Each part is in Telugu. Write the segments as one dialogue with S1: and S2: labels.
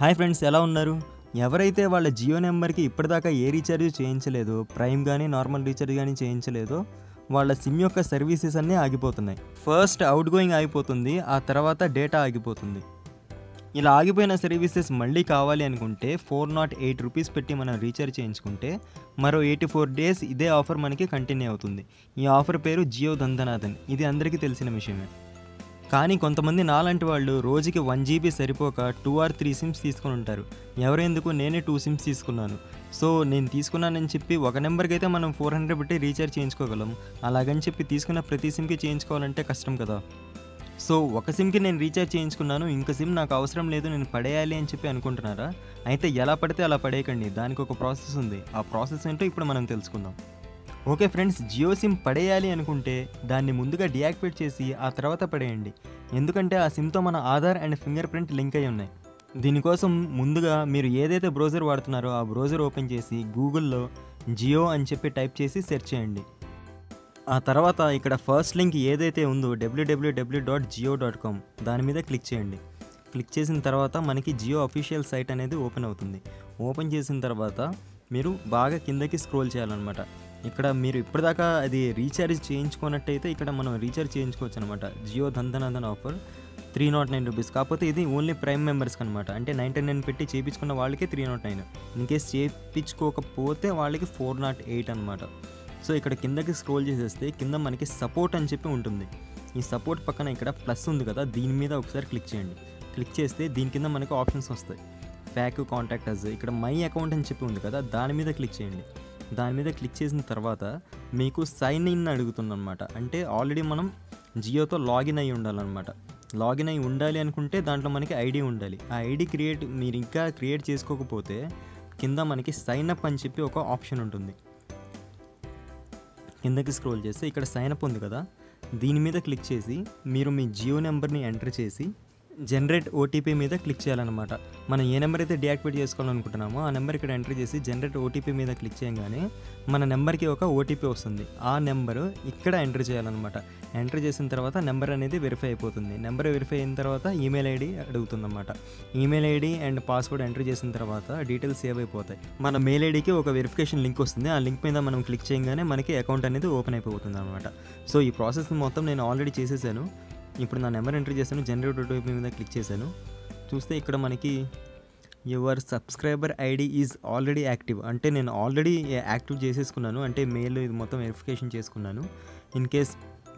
S1: హాయ్ ఫ్రెండ్స్, ఎలా ఉన్నారు? ఎవరైతే వాళ్ళ జియో నెంబర్‌కి ఇప్పటిదాకా ఏ రీఛార్జ్ చేయించలేదో, ప్రైమ్ గానీ, నార్మల్ రీఛార్జ్ గానీ చేయించలేదో, వాళ్ళ సిమ్ యొక్క సర్వీసెస్ అన్నీ ఆగిపోతున్నాయి. ఫస్ట్ అవుట్ గోయింగ్ ఆగిపోతుంది. ఆ తర్వాత డేటా ఆగిపోతుంది. ఇలా ఆగిపోయిన సర్వీసెస్ మళ్ళీ కావాలి అనుకుంటే ₹408 పెట్టి మనం రీఛార్జ్ చేయించుకుంటే మరో 84 డేస్ ఇదే ఆఫర్ మనకి కంటిన్యూ అవుతుంది. ఈ ఆఫర్ పేరు జియో దందనాథన్. ఇది అందరికీ తెలిసిన విషయమే. కానీ కొంతమంది నాలాంటి వాళ్ళు రోజుకి 1 జీబీ సరిపోక 2 ఆర్ 3 సిమ్స్ తీసుకొని ఉంటారు. ఎవరెందుకు, నేనే 2 సిమ్స్ తీసుకున్నాను. సో నేను తీసుకున్నానని చెప్పి ఒక నెంబర్కి అయితే మనం 400 పెట్టి రీఛార్జ్ చేయించుకోగలం. అలాగని చెప్పి తీసుకున్న ప్రతి సిమ్కి చేయించుకోవాలంటే కష్టం కదా. సో ఒక సిమ్కి నేను రీఛార్జ్ చేయించుకున్నాను, ఇంక సిమ్ నాకు అవసరం లేదు, నేను పడేయాలి అని చెప్పి అనుకుంటున్నారా? అయితే ఎలా పడితే అలా పడేయకండి. దానికి ఒక ప్రాసెస్ ఉంది. ఆ ప్రాసెస్ ఏంటో ఇప్పుడు మనం తెలుసుకుందాం. ఓకే ఫ్రెండ్స్, జియో సిమ్ పడేయాలి అనుకుంటే దాన్ని ముందుగా డీయాక్టివేట్ చేసి ఆ తర్వాత పడేయండి. ఎందుకంటే ఆ సిమ్తో మన Aadhaar and finger print link అయి ఉన్నాయి. దీనికోసం ముందుగా మీరు ఏదైతే బ్రౌజర్ వాడుతున్నారో ఆ బ్రౌజర్ ఓపెన్ చేసి గూగుల్లో జియో అని చెప్పి టైప్ చేసి సెర్చ్ చేయండి. ఆ తర్వాత ఇక్కడ ఫస్ట్ లింక్ ఏదైతే ఉందో www.jio.com దాని మీద క్లిక్ చేయండి. క్లిక్ చేసిన తర్వాత మనకి జియో అఫీషియల్ సైట్ అనేది ఓపెన్ అవుతుంది. ఓపెన్ చేసిన తర్వాత మీరు బాగా కిందకి స్క్రోల్ చేయాలన్నమాట. ఇక్కడ మీరు ఇప్పటిదాకా అది రీఛార్జ్ చేయించుకున్నట్టయితే ఇక్కడ మనం రీఛార్జ్ చేయించుకోవచ్చు అనమాట. జియో దందనాథన్ ఆఫర్ ₹309. కాకపోతే ఇది ఓన్లీ ప్రైమ్ మెంబర్స్కి అనమాట. అంటే 99 పెట్టి చేయించుకున్న వాళ్ళకి 309. ఇన్కేస్ చేయించుకోకపోతే వాళ్ళకి 408 అనమాట. సో ఇక్కడ కిందకి స్క్రోల్ చేసేస్తే కింద మనకి సపోర్ట్ అని చెప్పి ఉంటుంది. ఈ సపోర్ట్ పక్కన ఇక్కడ ప్లస్ ఉంది కదా, దీని మీద ఒకసారి క్లిక్ చేయండి. క్లిక్ చేస్తే దీని కింద మనకి ఆప్షన్స్ వస్తాయి. ప్యాక్, కాంటాక్ట్ అస్, ఇక్కడ మై అకౌంట్ అని చెప్పి ఉంది కదా, దాని మీద క్లిక్ చేయండి. దాని మీద క్లిక్ చేసిన తర్వాత మీకు సైన్ ఇన్ అడుగుతుందన్నమాట. అంటే ఆల్రెడీ మనం జియోతో లాగిన్ అయ్యి ఉండాలన్నమాట. లాగిన్ అయ్యి ఉండాలి అనుకుంటే దాంట్లో మనకి ఐడి ఉండాలి. ఆ ఐడి మీరు ఇంకా క్రియేట్ చేసుకోకపోతే కింద మనకి సైన్ అప్ అని చెప్పి ఒక ఆప్షన్ ఉంటుంది. కిందకి స్క్రోల్ చేస్తే ఇక్కడ సైన్ అప్ ఉంది కదా, దీని మీద క్లిక్ చేసి మీరు మీ జియో నెంబర్ని ఎంటర్ చేసి జనరేట్ ఓటీపీ మీద క్లిక్ చేయాలన్నమాట. మనం ఏ నెంబర్ అయితే డీయాక్టివేట్ చేసుకోవాలనుకుంటున్నామో ఆ నెంబర్ ఇక్కడ ఎంటర్ చేసి జనరేట్ ఓటీపీ మీద క్లిక్ చేయగానే మన నెంబర్కి ఒక ఓటీపీ వస్తుంది. ఆ నెంబరు ఇక్కడ ఎంటర్ చేయాలన్నమాట. ఎంటర్ చేసిన తర్వాత నెంబర్ అనేది వెరిఫై అయిపోతుంది. నెంబర్ వెరిఫై అయిన తర్వాత ఈమెయిల్ ఐడి అడుగుతుందన్నమాట. Email ID and password enter చేసిన తర్వాత డీటెయిల్స్ సేవ్ అయిపోతాయి. మన మెయిల్ ఐడికి ఒక వెరిఫికేషన్ లింక్ వస్తుంది. ఆ లింక్ మీద మనం క్లిక్ చేయగానే మనకి అకౌంట్ అనేది ఓపెన్ అయిపోతుంది అనమాట. సో ఈ ప్రాసెస్ మొత్తం నేను ఆల్రెడీ చేసేసాను. ఇప్పుడు నా నెంబర్ ఎంటర్ చేశాను, జనరేట్ ఓటీపీ మీద క్లిక్ చేశాను. చూస్తే ఇక్కడ మనకి your subscriber ID is already active, అంటే నేను ఆల్రెడీ యాక్టివ్ చేసేసుకున్నాను. అంటే మెయిల్ ఇది మొత్తం వెరిఫికేషన్ చేసుకున్నాను. ఇన్ కేస్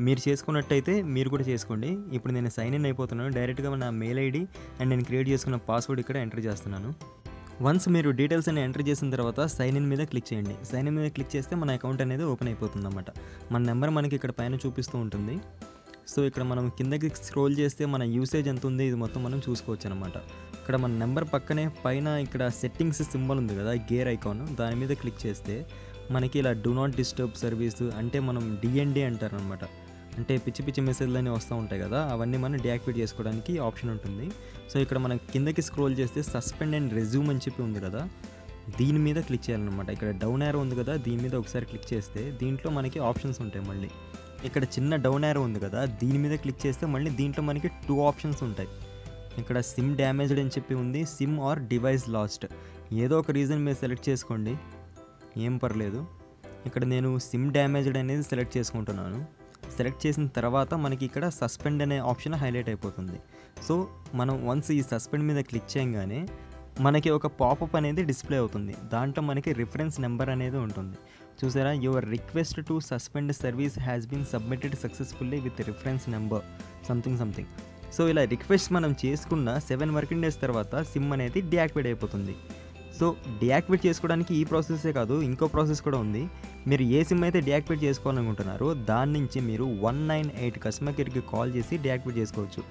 S1: మీరు చేసుకున్నట్టయితే మీరు కూడా చేసుకోండి. ఇప్పుడు నేను సైన్ ఇన్ అయిపోతున్నాను. డైరెక్ట్గా నా మెయిల్ ఐడి అండ్ నేను క్రియేట్ చేసుకున్న పాస్వర్డ్ ఇక్కడ ఎంటర్ చేస్తున్నాను. వన్స్ మీరు డీటెయిల్స్ అన్ని ఎంటర్ చేసిన తర్వాత సైన్ ఇన్ మీద క్లిక్ చేయండి. సైన్ ఇన్ మీద క్లిక్ చేస్తే మన అకౌంట్ అనేది ఓపెన్ అయిపోతుంది అన్నమాట. మన నెంబర్ మనకి ఇక్కడ పైన చూపిస్తూ ఉంటుంది. సో ఇక్కడ మనం కిందకి స్క్రోల్ చేస్తే మన యూసేజ్ ఎంత ఉంది ఇది మొత్తం మనం చూసుకోవచ్చు అనమాట. ఇక్కడ మన నెంబర్ పక్కనే పైన ఇక్కడ సెట్టింగ్స్ సింబల్ ఉంది కదా, గేర్ ఐకాన్, దాని మీద క్లిక్ చేస్తే మనకి ఇలా డూ నాట్ డిస్టర్బ్ సర్వీస్, అంటే మనం డిఎన్డి అంటారు అనమాట. అంటే పిచ్చి పిచ్చి మెసేజ్లు అన్నీ వస్తూ ఉంటాయి కదా, అవన్నీ మనం డీయాక్టివేట్ చేసుకోవడానికి ఆప్షన్ ఉంటుంది. సో ఇక్కడ మనం కిందకి స్క్రోల్ చేస్తే సస్పెండ్ అండ్ రెజ్యూమ్ అని చెప్పి ఉంది కదా, దీని మీద క్లిక్ చేయాలన్నమాట. ఇక్కడ డౌన్ యారో ఉంది కదా, దీని మీద ఒకసారి క్లిక్ చేస్తే దీంట్లో మనకి ఆప్షన్స్ ఉంటాయి. మళ్ళీ ఇక్కడ చిన్న డౌన్ యారో ఉంది కదా, దీని మీద క్లిక్ చేస్తే మళ్ళీ దీంట్లో మనకి 2 ఆప్షన్స్ ఉంటాయి. ఇక్కడ సిమ్ డ్యామేజ్డ్ అని చెప్పి ఉంది, సిమ్ ఆర్ డివైస్ లాస్ట్. ఏదో ఒక రీజన్ మీరు సెలెక్ట్ చేసుకోండి, ఏం పర్లేదు. ఇక్కడ నేను సిమ్ డ్యామేజ్డ్ అనేది సెలెక్ట్ చేసుకుంటున్నాను. సెలెక్ట్ చేసిన తర్వాత మనకి ఇక్కడ సస్పెండ్ అనే ఆప్షన్ హైలైట్ అయిపోతుంది. సో మనం వన్స్ ఈ సస్పెండ్ మీద క్లిక్ చేయగానే మనకి ఒక పాపప్ అనేది డిస్ప్లే అవుతుంది. దాంట్లో మనకి రిఫరెన్స్ నెంబర్ అనేది ఉంటుంది. చూసారా, your request to suspend service has been submitted successfully with reference number something. So ఇలా రిక్వెస్ట్ మనం చేసుకున్న 7 వర్కింగ్ డేస్ తర్వాత సిమ్ అనేది డీయాక్టివేట్ అయిపోతుంది. సో డీయాక్టివేట్ చేసుకోవడానికి ఈ ప్రాసెసే కాదు, ఇంకో ప్రాసెస్ కూడా ఉంది. మీరు ఏ సిమ్ అయితే డీయాక్టివేట్ చేసుకోవాలనుకుంటున్నారో దాని నుంచి మీరు 198 కస్టమర్ కేర్కి కాల్ చేసి డీయాక్టివేట్ చేసుకోవచ్చు.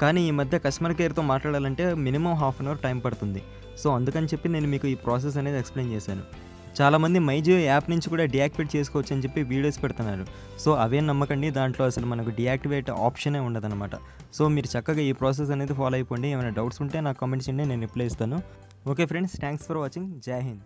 S1: కానీ ఈ మధ్య కస్టమర్ కేర్తో మాట్లాడాలంటే మినిమం ½ అన్ అవర్ టైం పడుతుంది. సో అందుకని చెప్పి నేను మీకు ఈ ప్రాసెస్ అనేది ఎక్స్ప్లెయిన్ చేశాను. చాలామంది మైజియో యాప్ నుంచి కూడా డీయాక్టివేట్ చేసుకోవచ్చు అని చెప్పి వీడియోస్ పెడుతున్నారు. సో అవేం నమ్మకండి, దాంట్లో అసలు మనకు డీయాక్టివేట్ ఆప్షనే ఉండదన్నమాట. సో మీరు చక్కగా ఈ ప్రాసెస్ అనేది ఫాలో అయిపోండి. ఏమైనా డౌట్స్ ఉంటే నాకు కామెంట్స్ చేయండి, నేను రిప్లై ఇస్తాను. Okay friends, thanks for watching. జై హింద్.